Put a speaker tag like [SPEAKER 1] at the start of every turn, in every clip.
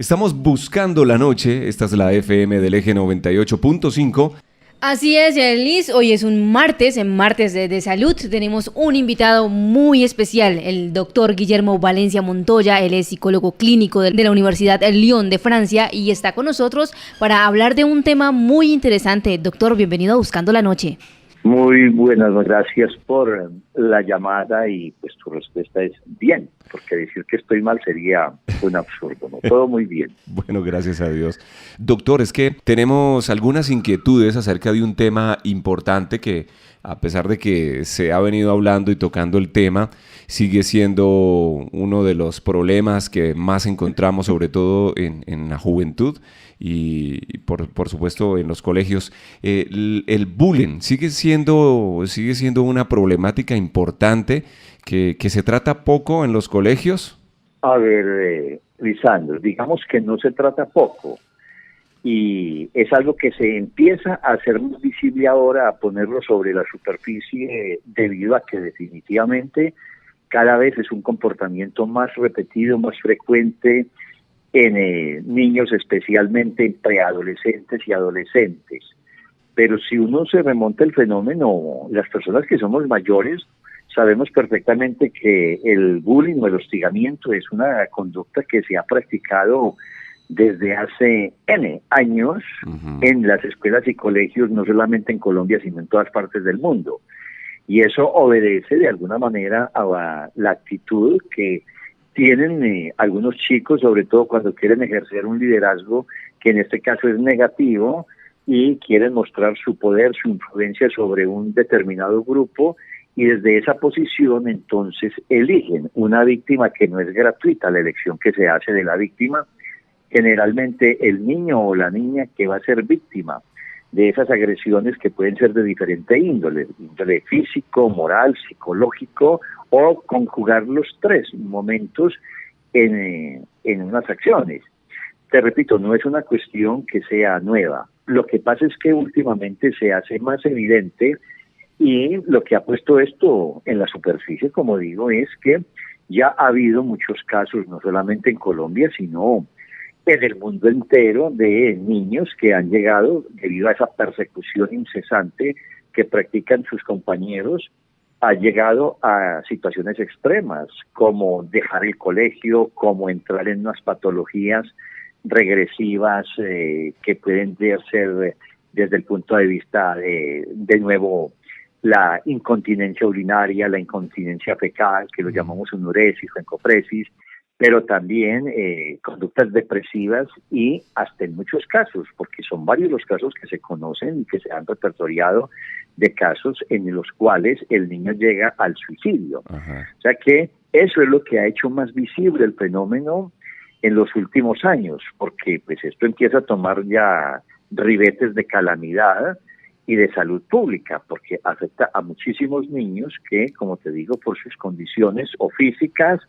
[SPEAKER 1] Estamos buscando la noche, esta es la FM del Eje 98.5.
[SPEAKER 2] Así es, Liz. Hoy es un martes, en martes de salud. Tenemos un invitado muy especial, el doctor Guillermo Valencia Montoya. Él es psicólogo clínico de la Universidad Lyon de Francia y está con nosotros para hablar de un tema muy interesante. Doctor, bienvenido a Buscando la Noche.
[SPEAKER 3] Muy buenas, gracias por la llamada y pues tu respuesta es bien, porque decir que estoy mal sería un absurdo, ¿no? Todo muy bien.
[SPEAKER 1] Bueno, gracias a Dios. Doctor, es que tenemos algunas inquietudes acerca de un tema importante que, a pesar de que se ha venido hablando y tocando el tema, sigue siendo uno de los problemas que más encontramos, sobre todo en la juventud y por supuesto en los colegios. El bullying sigue siendo una problemática importante que se trata poco en los colegios.
[SPEAKER 3] A ver, Lisandro, digamos que no se trata poco y es algo que se empieza a hacer más visible ahora, a ponerlo sobre la superficie debido a que definitivamente cada vez es un comportamiento más repetido, más frecuente en niños, especialmente en preadolescentes y adolescentes. Pero si uno se remonta el fenómeno, las personas que somos mayores sabemos perfectamente que el bullying o el hostigamiento es una conducta que se ha practicado desde hace N años en las escuelas y colegios, no solamente en Colombia, sino en todas partes del mundo. Y eso obedece de alguna manera a la actitud que tienen algunos chicos, sobre todo cuando quieren ejercer un liderazgo, que en este caso es negativo, y quieren mostrar su poder, su influencia sobre un determinado grupo, y desde esa posición entonces eligen una víctima que no es gratuita, la elección que se hace de la víctima, generalmente el niño o la niña que va a ser víctima de esas agresiones que pueden ser de diferente índole físico, moral, psicológico, o conjugar los tres momentos en unas acciones. Te repito, no es una cuestión que sea nueva. Lo que pasa es que últimamente se hace más evidente y lo que ha puesto esto en la superficie, como digo, es que ya ha habido muchos casos, no solamente en Colombia, sino en el mundo entero, de niños que han llegado, debido a esa persecución incesante que practican sus compañeros, ha llegado a situaciones extremas, como dejar el colegio, como entrar en unas patologías regresivas que pueden ser desde el punto de vista de nuevo, la incontinencia urinaria, la incontinencia fecal, que lo llamamos enuresis o encopresis, pero también conductas depresivas y hasta en muchos casos, porque son varios los casos que se conocen y que se han repertoriado de casos en los cuales el niño llega al suicidio. Ajá. O sea que eso es lo que ha hecho más visible el fenómeno en los últimos años, porque pues esto empieza a tomar ya ribetes de calamidad y de salud pública, porque afecta a muchísimos niños que, como te digo, por sus condiciones o físicas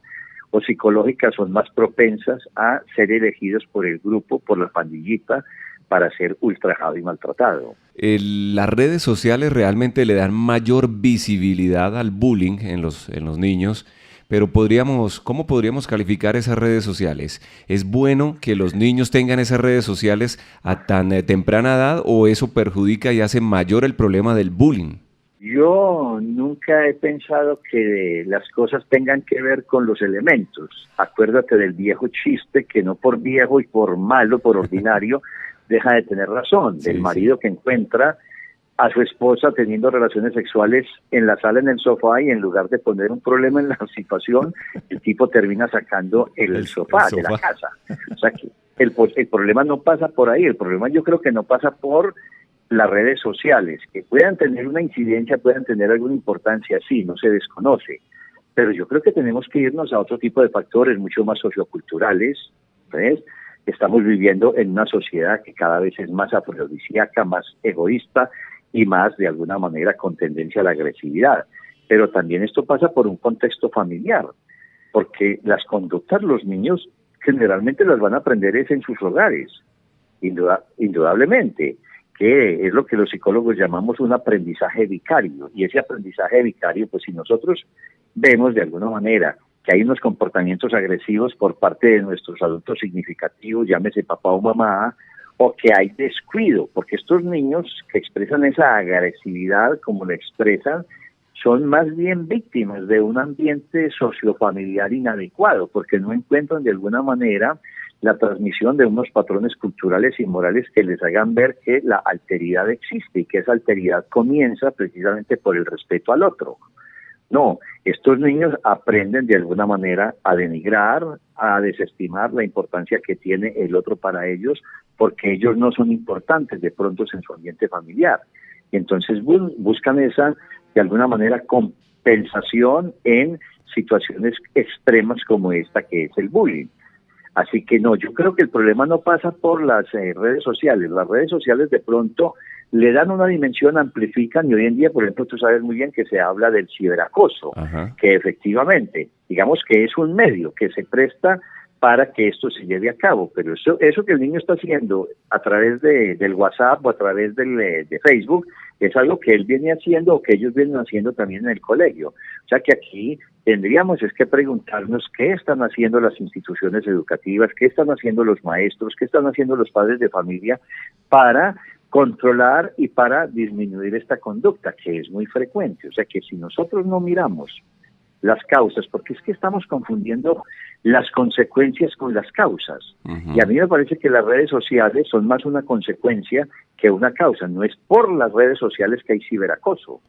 [SPEAKER 3] o psicológicas son más propensas a ser elegidos por el grupo, por la pandillita, para ser ultrajado y maltratado.
[SPEAKER 1] Las redes sociales realmente le dan mayor visibilidad al bullying en los niños, pero ¿cómo podríamos calificar esas redes sociales? ¿Es bueno que los niños tengan esas redes sociales a tan temprana edad o eso perjudica y hace mayor el problema del bullying?
[SPEAKER 3] Yo nunca he pensado que las cosas tengan que ver con los elementos. Acuérdate del viejo chiste que no por viejo y por malo, por ordinario, deja de tener razón. Del marido que encuentra a su esposa teniendo relaciones sexuales en la sala, en el sofá, y en lugar de poner un problema en la situación, el tipo termina sacando el sofá de la casa. O sea que el problema no pasa por ahí, el problema yo creo que no pasa por las redes sociales, que puedan tener una incidencia, puedan tener alguna importancia, sí, no se desconoce, pero yo creo que tenemos que irnos a otro tipo de factores mucho más socioculturales, ¿ves? Estamos viviendo en una sociedad que cada vez es más afrodisíaca, más egoísta y más, de alguna manera, con tendencia a la agresividad. Pero también esto pasa por un contexto familiar, porque las conductas los niños generalmente las van a aprender es en sus hogares, indudablemente, que es lo que los psicólogos llamamos un aprendizaje vicario. Y ese aprendizaje vicario, pues si nosotros vemos de alguna manera que hay unos comportamientos agresivos por parte de nuestros adultos significativos, llámese papá o mamá, o que hay descuido, porque estos niños que expresan esa agresividad como la expresan, son más bien víctimas de un ambiente sociofamiliar inadecuado, porque no encuentran de alguna manera la transmisión de unos patrones culturales y morales que les hagan ver que la alteridad existe y que esa alteridad comienza precisamente por el respeto al otro. No, estos niños aprenden de alguna manera a denigrar, a desestimar la importancia que tiene el otro para ellos, porque ellos no son importantes de pronto en su ambiente familiar. Y entonces buscan esa, de alguna manera, compensación en situaciones extremas como esta que es el bullying. Así que no, yo creo que el problema no pasa por las redes sociales. Las redes sociales de pronto le dan una dimensión, amplifican, y hoy en día, por ejemplo, tú sabes muy bien que se habla del ciberacoso, que efectivamente, digamos que es un medio que se presta para que esto se lleve a cabo, pero eso que el niño está haciendo a través del WhatsApp o a través de Facebook, es algo que él viene haciendo o que ellos vienen haciendo también en el colegio. O sea que aquí tendríamos es que preguntarnos qué están haciendo las instituciones educativas, qué están haciendo los maestros, qué están haciendo los padres de familia para controlar y para disminuir esta conducta, que es muy frecuente. O sea que si nosotros no miramos las causas, porque es que estamos confundiendo las consecuencias con las causas. Y a mí me parece que las redes sociales son más una consecuencia que una causa. No es por las redes sociales que hay ciberacoso,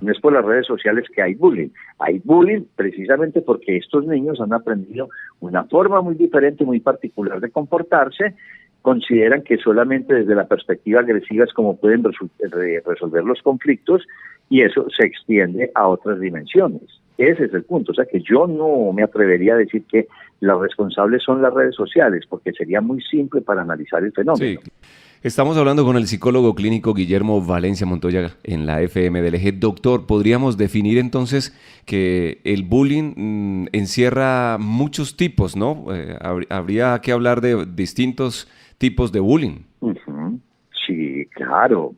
[SPEAKER 3] no es por las redes sociales que hay bullying. Hay bullying precisamente porque estos niños han aprendido una forma muy diferente, muy particular de comportarse. Consideran que solamente desde la perspectiva agresiva es como pueden resolver los conflictos, y eso se extiende a otras dimensiones. Ese es el punto. O sea que yo no me atrevería a decir que los responsables son las redes sociales, porque sería muy simple para analizar el fenómeno.
[SPEAKER 1] Sí. Estamos hablando con el psicólogo clínico Guillermo Valencia Montoya en la FM del Eje. Doctor, ¿podríamos definir entonces que el bullying encierra muchos tipos, ¿no? Habría que hablar de distintos tipos de bullying.
[SPEAKER 3] Sí, claro.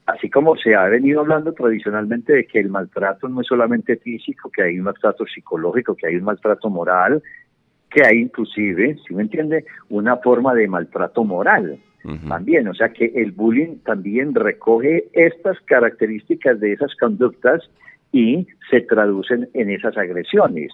[SPEAKER 3] Así como se ha venido hablando tradicionalmente de que el maltrato no es solamente físico, que hay un maltrato psicológico, que hay un maltrato moral, que hay inclusive, ¿sí me entiende?, una forma de maltrato moral también. O sea que el bullying también recoge estas características de esas conductas y se traducen en esas agresiones.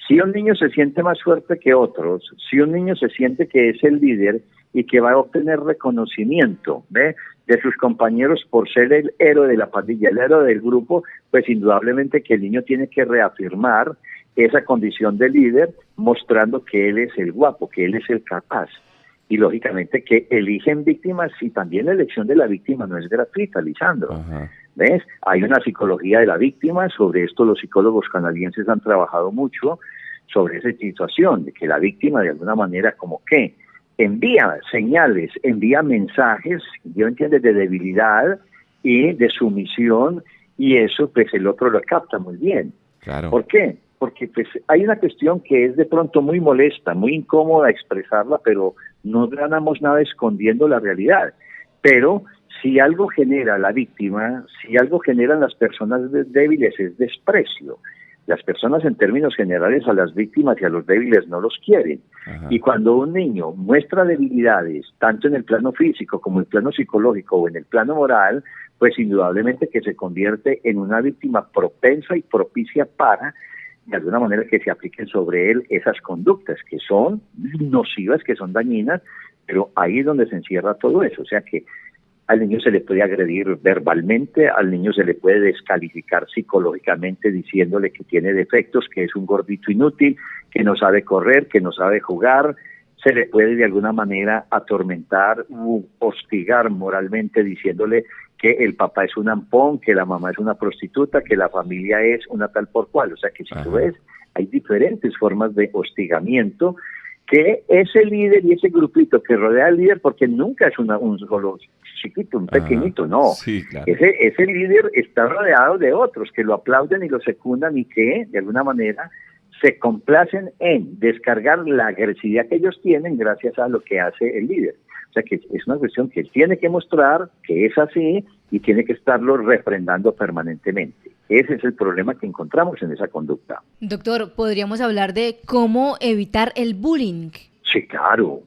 [SPEAKER 3] Si un niño se siente más fuerte que otros, si un niño se siente que es el líder y que va a obtener reconocimiento de sus compañeros por ser el héroe de la pandilla, el héroe del grupo, pues indudablemente que el niño tiene que reafirmar esa condición de líder, mostrando que él es el guapo, que él es el capaz. Y lógicamente que eligen víctimas, y también la elección de la víctima no es gratuita, Lisandro. ¿Ves? Hay una psicología de la víctima. Sobre esto los psicólogos canadienses han trabajado mucho sobre esa situación, de que la víctima de alguna manera como que envía señales, envía mensajes, yo entiendo, de debilidad y de sumisión, y eso pues el otro lo capta muy bien.
[SPEAKER 1] Claro.
[SPEAKER 3] ¿Por qué? Porque pues hay una cuestión que es de pronto muy molesta, muy incómoda expresarla, pero no ganamos nada escondiendo la realidad. Pero si algo genera la víctima, si algo generan las personas débiles, es desprecio. Las personas en términos generales a las víctimas y a los débiles no los quieren. Y cuando un niño muestra debilidades, tanto en el plano físico como en el plano psicológico o en el plano moral, pues indudablemente que se convierte en una víctima propensa y propicia para, de alguna manera, que se apliquen sobre él esas conductas que son nocivas, que son dañinas, pero ahí es donde se encierra todo eso. O sea que al niño se le puede agredir verbalmente, al niño se le puede descalificar psicológicamente diciéndole que tiene defectos, que es un gordito inútil, que no sabe correr, que no sabe jugar. Se le puede de alguna manera atormentar u hostigar moralmente diciéndole que el papá es un ampón, que la mamá es una prostituta, que la familia es una tal por cual. O sea que si tú ves, hay diferentes formas de hostigamiento, que ese líder y ese grupito que rodea al líder, porque nunca es un solo chiquito, un pequeñito, no.
[SPEAKER 1] Sí, claro.
[SPEAKER 3] Ese líder está rodeado de otros que lo aplauden y lo secundan y que, de alguna manera, se complacen en descargar la agresividad que ellos tienen gracias a lo que hace el líder. O sea que es una cuestión que él tiene que mostrar que es así y tiene que estarlo refrendando permanentemente. Ese es el problema que encontramos en esa conducta.
[SPEAKER 2] Doctor, ¿podríamos hablar de cómo evitar el bullying?
[SPEAKER 3] Sí, claro.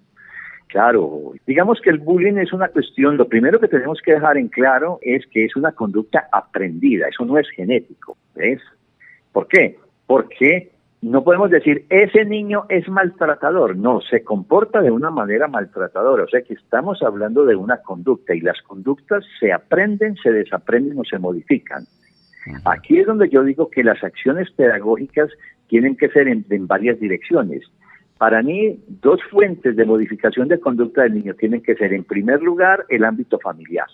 [SPEAKER 3] Claro, digamos que el bullying es una cuestión, lo primero que tenemos que dejar en claro es que es una conducta aprendida, eso no es genético, ¿ves? ¿Por qué? Porque no podemos decir, ese niño es maltratador, no, se comporta de una manera maltratadora, o sea que estamos hablando de una conducta y las conductas se aprenden, se desaprenden o se modifican. Aquí es donde yo digo que las acciones pedagógicas tienen que ser en varias direcciones. Para mí, dos fuentes de modificación de conducta del niño tienen que ser, en primer lugar, el ámbito familiar.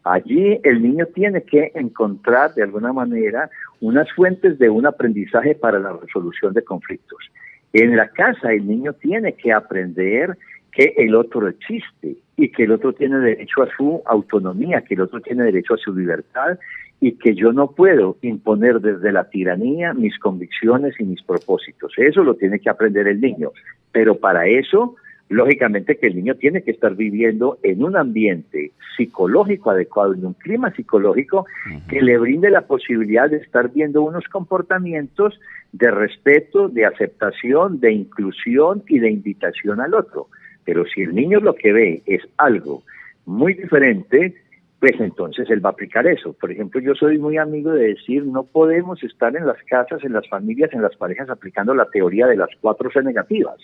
[SPEAKER 3] Allí el niño tiene que encontrar, de alguna manera, unas fuentes de un aprendizaje para la resolución de conflictos. En la casa, el niño tiene que aprender que el otro existe y que el otro tiene derecho a su autonomía, que el otro tiene derecho a su libertad y que yo no puedo imponer desde la tiranía mis convicciones y mis propósitos. Eso lo tiene que aprender el niño, pero para eso, lógicamente que el niño tiene que estar viviendo en un ambiente psicológico adecuado, en un clima psicológico que le brinde la posibilidad de estar viendo unos comportamientos de respeto, de aceptación, de inclusión y de invitación al otro. Pero si el niño lo que ve es algo muy diferente, pues entonces él va a aplicar eso. Por ejemplo, yo soy muy amigo de decir, no podemos estar en las casas, en las familias, en las parejas aplicando la teoría de las 4C negativas,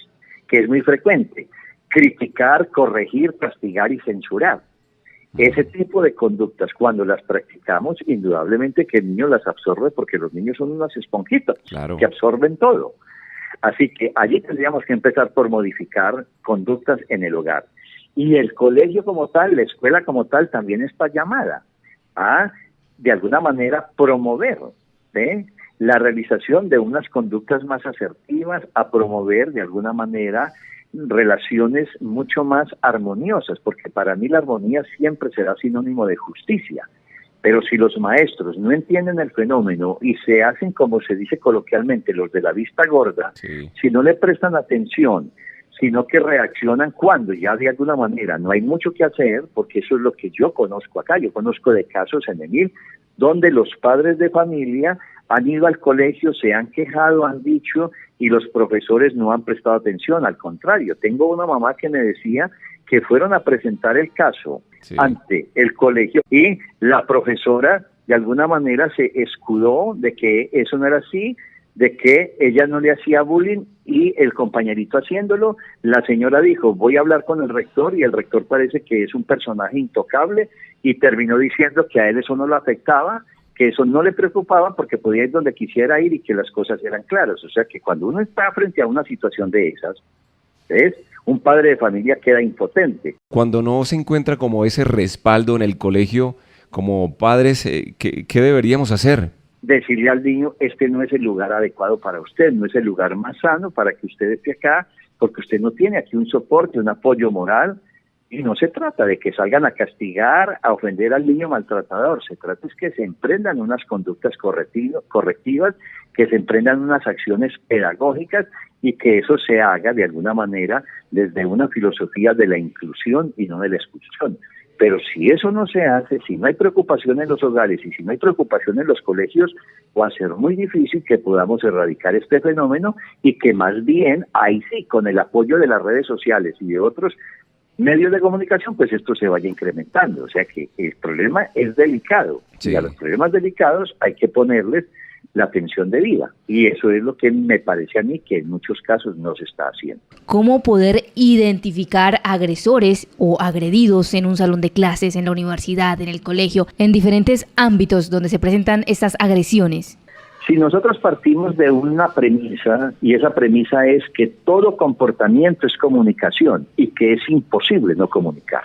[SPEAKER 3] que es muy frecuente: criticar, corregir, castigar y censurar. Ese tipo de conductas, cuando las practicamos, indudablemente que el niño las absorbe, porque los niños son unas esponjitas que absorben todo. Así que allí tendríamos que empezar por modificar conductas en el hogar. Y el colegio como tal, la escuela como tal, también está llamada a, de alguna manera, promover la realización de unas conductas más asertivas, a promover, de alguna manera, relaciones mucho más armoniosas, porque para mí la armonía siempre será sinónimo de justicia. Pero si los maestros no entienden el fenómeno y se hacen, como se dice coloquialmente, los de la vista gorda, si no le prestan atención, sino que reaccionan cuando ya de alguna manera no hay mucho que hacer, porque eso es lo que yo conozco acá. Yo conozco de casos en Emil, donde los padres de familia han ido al colegio, se han quejado, han dicho, y los profesores no han prestado atención. Al contrario, tengo una mamá que me decía que fueron a presentar el caso ante el colegio y la profesora de alguna manera se escudó de que eso no era así, de que ella no le hacía bullying y el compañerito haciéndolo. La señora dijo, voy a hablar con el rector, y el rector parece que es un personaje intocable y terminó diciendo que a él eso no lo afectaba, que eso no le preocupaba porque podía ir donde quisiera ir y que las cosas eran claras. O sea que cuando uno está frente a una situación de esas, ¿ves?, un padre de familia queda impotente.
[SPEAKER 1] Cuando no se encuentra como ese respaldo en el colegio, como padres, ¿qué deberíamos hacer?
[SPEAKER 3] Decirle al niño, este no es el lugar adecuado para usted, no es el lugar más sano para que usted esté acá, porque usted no tiene aquí un soporte, un apoyo moral, y no se trata de que salgan a castigar, a ofender al niño maltratador, se trata es que se emprendan unas conductas correctivas, que se emprendan unas acciones pedagógicas y que eso se haga de alguna manera desde una filosofía de la inclusión y no de la exclusión. Pero si eso no se hace, si no hay preocupación en los hogares y si no hay preocupación en los colegios, va a ser muy difícil que podamos erradicar este fenómeno y que más bien, ahí sí, con el apoyo de las redes sociales y de otros medios de comunicación, pues esto se vaya incrementando. O sea que el problema es delicado y a los problemas delicados hay que ponerles la atención debida, y eso es lo que me parece a mí que en muchos casos no se está haciendo.
[SPEAKER 2] ¿Cómo poder identificar agresores o agredidos en un salón de clases, en la universidad, en el colegio, en diferentes ámbitos donde se presentan estas agresiones?
[SPEAKER 3] Si nosotros partimos de una premisa, y esa premisa es que todo comportamiento es comunicación y que es imposible no comunicar.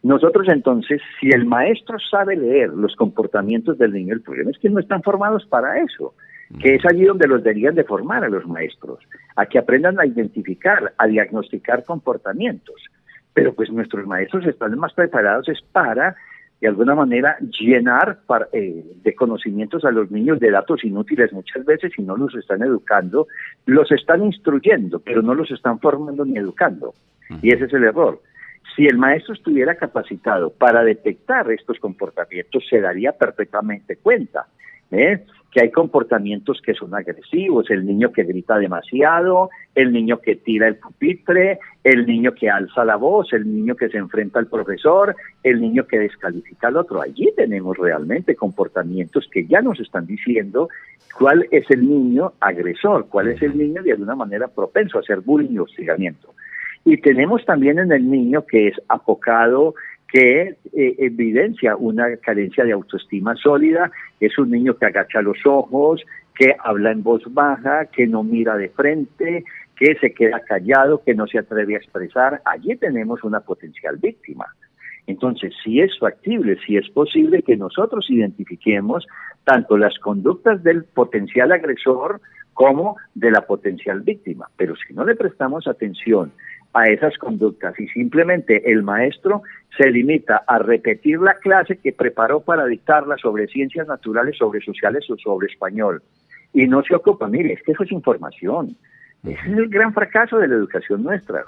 [SPEAKER 3] Nosotros entonces, si el maestro sabe leer los comportamientos del niño, el problema es que no están formados para eso, que es allí donde los deberían de formar a los maestros, a que aprendan a identificar, a diagnosticar comportamientos. Pero pues nuestros maestros están más preparados es para, de alguna manera, llenar de conocimientos a los niños, de datos inútiles muchas veces, y no los están educando, los están instruyendo, pero no los están formando ni educando. Y ese es el error. Si el maestro estuviera capacitado para detectar estos comportamientos, se daría perfectamente cuenta, que hay comportamientos que son agresivos, el niño que grita demasiado, el niño que tira el pupitre, el niño que alza la voz, el niño que se enfrenta al profesor, el niño que descalifica al otro. Allí tenemos realmente comportamientos que ya nos están diciendo cuál es el niño agresor, cuál es el niño de alguna manera propenso a hacer bullying y hostigamiento. Y tenemos también en el niño que es apocado, que evidencia una carencia de autoestima sólida, es un niño que agacha los ojos, que habla en voz baja, que no mira de frente, que se queda callado, que no se atreve a expresar. Allí tenemos una potencial víctima. Entonces, si es factible, si es posible que nosotros identifiquemos tanto las conductas del potencial agresor como de la potencial víctima. Pero si no le prestamos atención a esas conductas y simplemente el maestro se limita a repetir la clase que preparó para dictarla sobre ciencias naturales, sobre sociales o sobre español, y no se ocupa, mire, es que eso es información. Ese es el gran fracaso de la educación nuestra,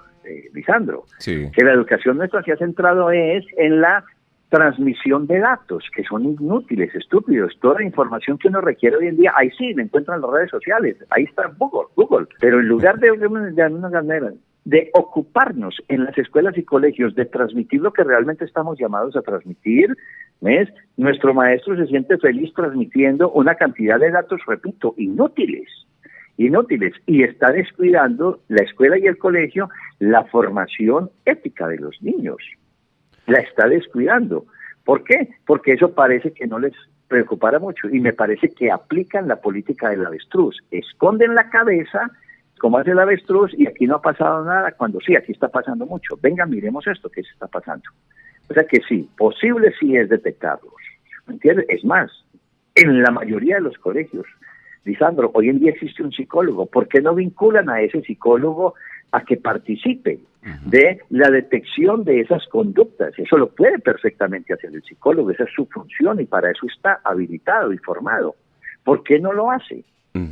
[SPEAKER 3] Lisandro,
[SPEAKER 1] Sí.
[SPEAKER 3] que la educación nuestra se ha centrado es en la transmisión de datos, que son inútiles, estúpidos. Toda la información que uno requiere hoy en día, ahí sí, la encuentran en las redes sociales, ahí está Google, pero en lugar de alguna manera de ocuparnos en las escuelas y colegios de transmitir lo que realmente estamos llamados a transmitir, ¿ves? Nuestro maestro se siente feliz transmitiendo una cantidad de datos, repito, inútiles, y está descuidando la escuela y el colegio la formación ética de los niños. La está descuidando. ¿Por qué? Porque eso parece que no les preocupara mucho, y me parece que aplican la política del avestruz. Esconden la cabeza como hace el avestruz y aquí no ha pasado nada, cuando sí, aquí está pasando mucho. Venga, miremos esto que se está pasando. O sea que sí, posible sí es detectarlos. ¿Me entiendes? Es más, en la mayoría de los colegios, Lisandro, hoy en día existe un psicólogo. ¿Por qué no vinculan a ese psicólogo a que participe de la detección de esas conductas? Eso lo puede perfectamente hacer el psicólogo, esa es su función y para eso está habilitado y formado. ¿Por qué no lo hace?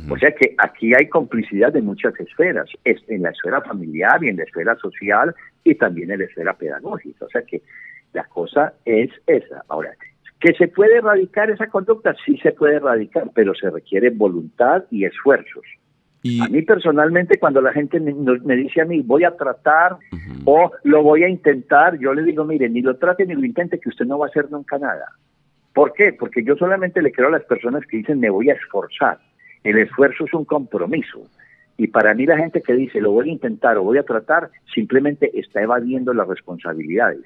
[SPEAKER 3] O sea que aquí hay complicidad de muchas esferas, en la esfera familiar y en la esfera social y también en la esfera pedagógica. O sea que la cosa es esa. Ahora, ¿que se puede erradicar esa conducta? Sí se puede erradicar, pero se requiere voluntad y esfuerzos. A mí personalmente, cuando la gente me dice a mí, voy a tratar o lo voy a intentar, yo le digo, mire, ni lo trate ni lo intente, que usted no va a hacer nunca nada. ¿Por qué? Porque yo solamente le creo a las personas que dicen, me voy a esforzar. El esfuerzo es un compromiso. Y para mí la gente que dice, lo voy a intentar o voy a tratar, simplemente está evadiendo las responsabilidades.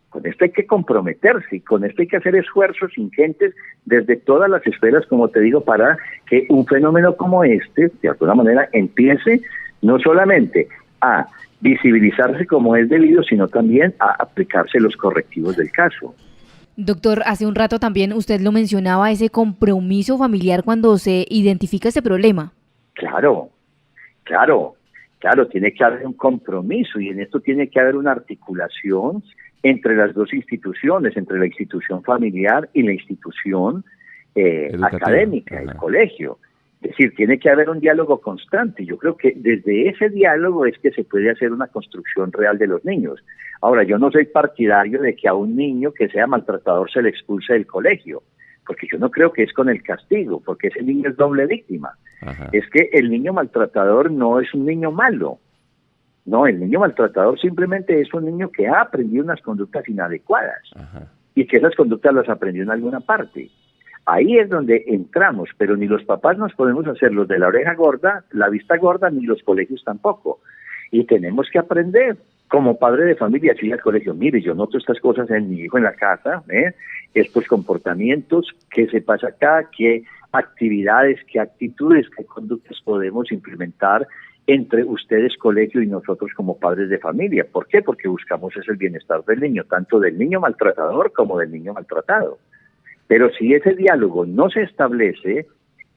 [SPEAKER 3] Con esto hay que comprometerse y con esto hay que hacer esfuerzos ingentes desde todas las esferas, como te digo, para que un fenómeno como este, de alguna manera, empiece no solamente a visibilizarse como es debido, sino también a aplicarse los correctivos del caso.
[SPEAKER 2] Doctor, hace un rato también usted lo mencionaba, ese compromiso familiar cuando se identifica ese problema.
[SPEAKER 3] Claro, tiene que haber un compromiso y en esto tiene que haber una articulación entre las dos instituciones, entre la institución familiar y la institución académica, el colegio. Es decir, tiene que haber un diálogo constante. Yo creo que desde ese diálogo es que se puede hacer una construcción real de los niños. Ahora, yo no soy partidario de que a un niño que sea maltratador se le expulse del colegio, porque yo no creo que es con el castigo, porque ese niño es doble víctima. Es que el niño maltratador no es un niño malo. No, el niño maltratador simplemente es un niño que ha aprendido unas conductas inadecuadas y que esas conductas las aprendió en alguna parte. Ahí es donde entramos, pero ni los papás nos podemos hacer los de la oreja gorda, la vista gorda, ni los colegios tampoco. Y tenemos que aprender, como padre de familia, decirle al colegio, mire, yo noto estas cosas en mi hijo en la casa, estos comportamientos, qué se pasa acá, qué actividades, qué actitudes, qué conductas podemos implementar entre ustedes, colegio, y nosotros como padres de familia. ¿Por qué? Porque buscamos el bienestar del niño, tanto del niño maltratador como del niño maltratado. Pero si ese diálogo no se establece,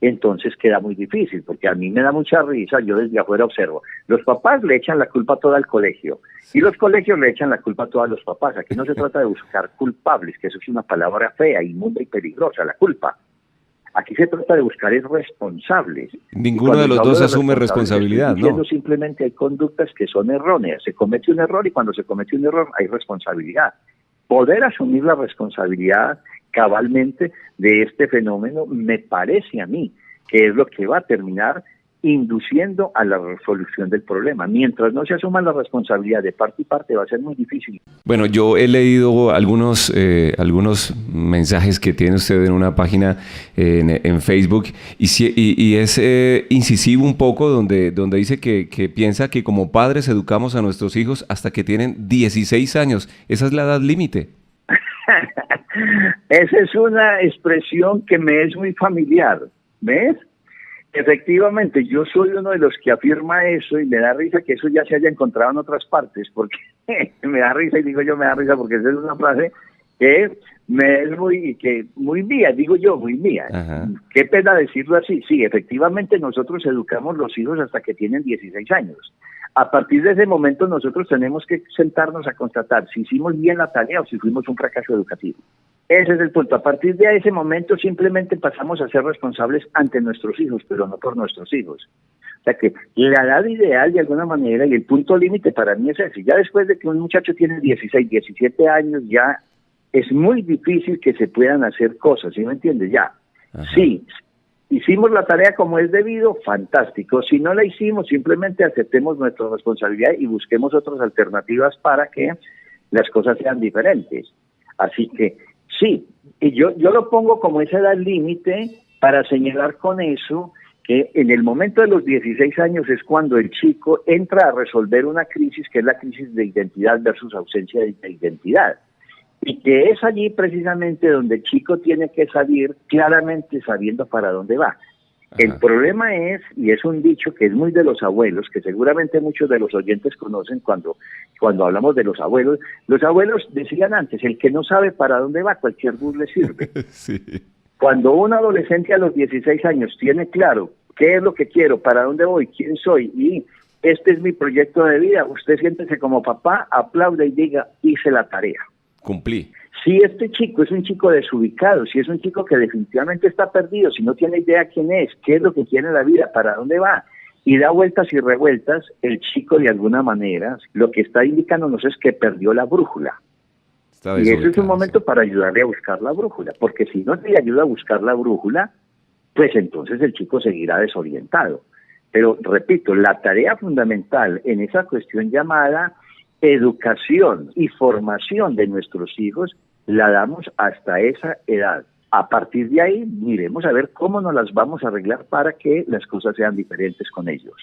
[SPEAKER 3] entonces queda muy difícil, porque a mí me da mucha risa, yo desde afuera observo, los papás le echan la culpa toda al colegio, y los colegios le echan la culpa a todos los papás. Aquí no se trata de buscar culpables, que eso es una palabra fea, inmunda y peligrosa, la culpa. Aquí se trata de buscar es responsables.
[SPEAKER 1] Ninguno de los dos asume responsabilidad, ¿no?
[SPEAKER 3] Simplemente hay conductas que son erróneas. Se comete un error y cuando se comete un error hay responsabilidad. Poder asumir la responsabilidad cabalmente de este fenómeno me parece a mí que es lo que va a terminar induciendo a la resolución del problema. Mientras no se asuma la responsabilidad de parte y parte, va a ser muy difícil.
[SPEAKER 1] Bueno, yo he leído algunos mensajes que tiene usted en una página en Facebook y es incisivo un poco donde dice que piensa que como padres educamos a nuestros hijos hasta que tienen 16 años. ¿Esa es la edad límite?
[SPEAKER 3] Esa es una expresión que me es muy familiar, ¿ves? Efectivamente, yo soy uno de los que afirma eso y me da risa que eso ya se haya encontrado en otras partes, porque me da risa y digo yo me da risa porque esa es una frase que me es muy mía, digo yo, muy mía.
[SPEAKER 1] Ajá.
[SPEAKER 3] Qué pena decirlo así. Sí, efectivamente nosotros educamos los hijos hasta que tienen 16 años. A partir de ese momento nosotros tenemos que sentarnos a constatar si hicimos bien la tarea o si fuimos un fracaso educativo. Ese es el punto. A partir de ese momento simplemente pasamos a ser responsables ante nuestros hijos, pero no por nuestros hijos. O sea que la edad ideal de alguna manera y el punto límite para mí es ese. Ya después de que un muchacho tiene 16, 17 años, ya es muy difícil que se puedan hacer cosas, ¿sí me entiendes? Ya. Ajá. Sí, hicimos la tarea como es debido, fantástico. Si no la hicimos, simplemente aceptemos nuestra responsabilidad y busquemos otras alternativas para que las cosas sean diferentes. Así que sí, y yo lo pongo como esa edad límite para señalar con eso que en el momento de los 16 años es cuando el chico entra a resolver una crisis que es la crisis de identidad versus ausencia de identidad. Y que es allí precisamente donde el chico tiene que salir claramente sabiendo para dónde va. Ajá. El problema es, y es un dicho que es muy de los abuelos, que seguramente muchos de los oyentes conocen cuando hablamos de los abuelos decían antes, el que no sabe para dónde va, cualquier bus le sirve.
[SPEAKER 1] Sí.
[SPEAKER 3] Cuando un adolescente a los 16 años tiene claro qué es lo que quiero, para dónde voy, quién soy, y este es mi proyecto de vida, usted siéntese como papá, aplaude y diga, hice la tarea.
[SPEAKER 1] Cumplí.
[SPEAKER 3] Si este chico es un chico desubicado, si es un chico que definitivamente está perdido, si no tiene idea quién es, qué es lo que quiere en la vida, para dónde va, y da vueltas y revueltas, el chico de alguna manera lo que está indicándonos es que perdió la brújula. Y eso es un momento para ayudarle a buscar la brújula, porque si no le ayuda a buscar la brújula, pues entonces el chico seguirá desorientado. Pero repito, la tarea fundamental en esa cuestión llamada educación y formación de nuestros hijos la damos hasta esa edad. A partir de ahí, miremos a ver cómo nos las vamos a arreglar para que las cosas sean diferentes con ellos.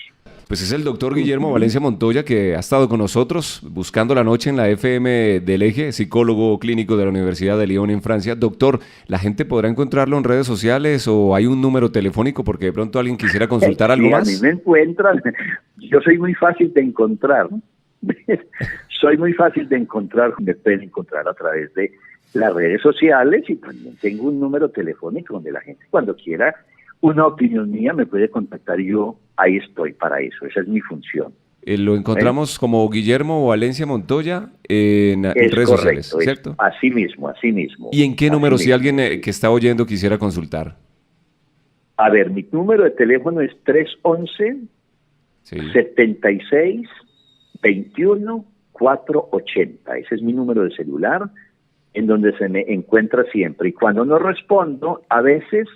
[SPEAKER 1] Pues es el doctor Guillermo Valencia Montoya, que ha estado con nosotros buscando la noche en la FM del Eje, psicólogo clínico de la Universidad de Lyon en Francia. Doctor, ¿la gente podrá encontrarlo en redes sociales o hay un número telefónico porque de pronto alguien quisiera consultar algo más?
[SPEAKER 3] A mí me encuentran, yo soy muy fácil de encontrar, soy muy fácil de encontrar, me pueden encontrar a través de las redes sociales y también tengo un número telefónico donde la gente cuando quiera una opinión mía me puede contactar y yo ahí estoy para eso, esa es mi función.
[SPEAKER 1] Lo encontramos como Guillermo Valencia Montoya en redes sociales, ¿cierto?
[SPEAKER 3] Así mismo.
[SPEAKER 1] ¿Y en qué número, si alguien que está oyendo quisiera consultar?
[SPEAKER 3] A ver, mi número de teléfono es 311-76-21-480. Ese es mi número de celular, en donde se me encuentra siempre. Y cuando no respondo, a veces,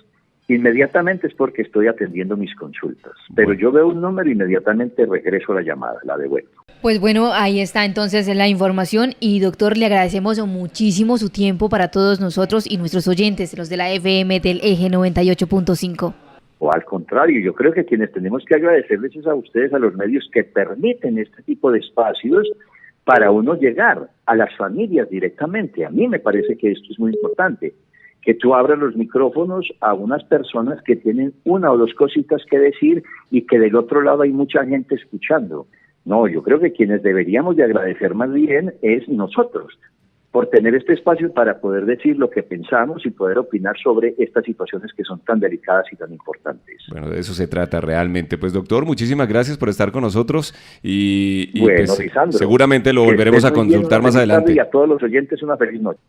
[SPEAKER 3] inmediatamente es porque estoy atendiendo mis consultas. Pero yo veo un número, inmediatamente regreso la llamada, la devuelvo.
[SPEAKER 2] Pues bueno, ahí está entonces la información. Y doctor, le agradecemos muchísimo su tiempo para todos nosotros y nuestros oyentes, los de la FM del Eje 98.5.
[SPEAKER 3] O al contrario, yo creo que quienes tenemos que agradecerles es a ustedes, a los medios que permiten este tipo de espacios para uno llegar a las familias directamente. A mí me parece que esto es muy importante, que tú abras los micrófonos a unas personas que tienen una o dos cositas que decir y que del otro lado hay mucha gente escuchando. No, yo creo que quienes deberíamos de agradecer más bien es nosotros, por tener este espacio para poder decir lo que pensamos y poder opinar sobre estas situaciones que son tan delicadas y tan importantes.
[SPEAKER 1] Bueno, de eso se trata realmente. Pues doctor, muchísimas gracias por estar con nosotros y
[SPEAKER 3] bueno,
[SPEAKER 1] pues,
[SPEAKER 3] Lisandro,
[SPEAKER 1] seguramente lo volveremos a consultar más adelante.
[SPEAKER 3] Y a todos los oyentes una feliz noche.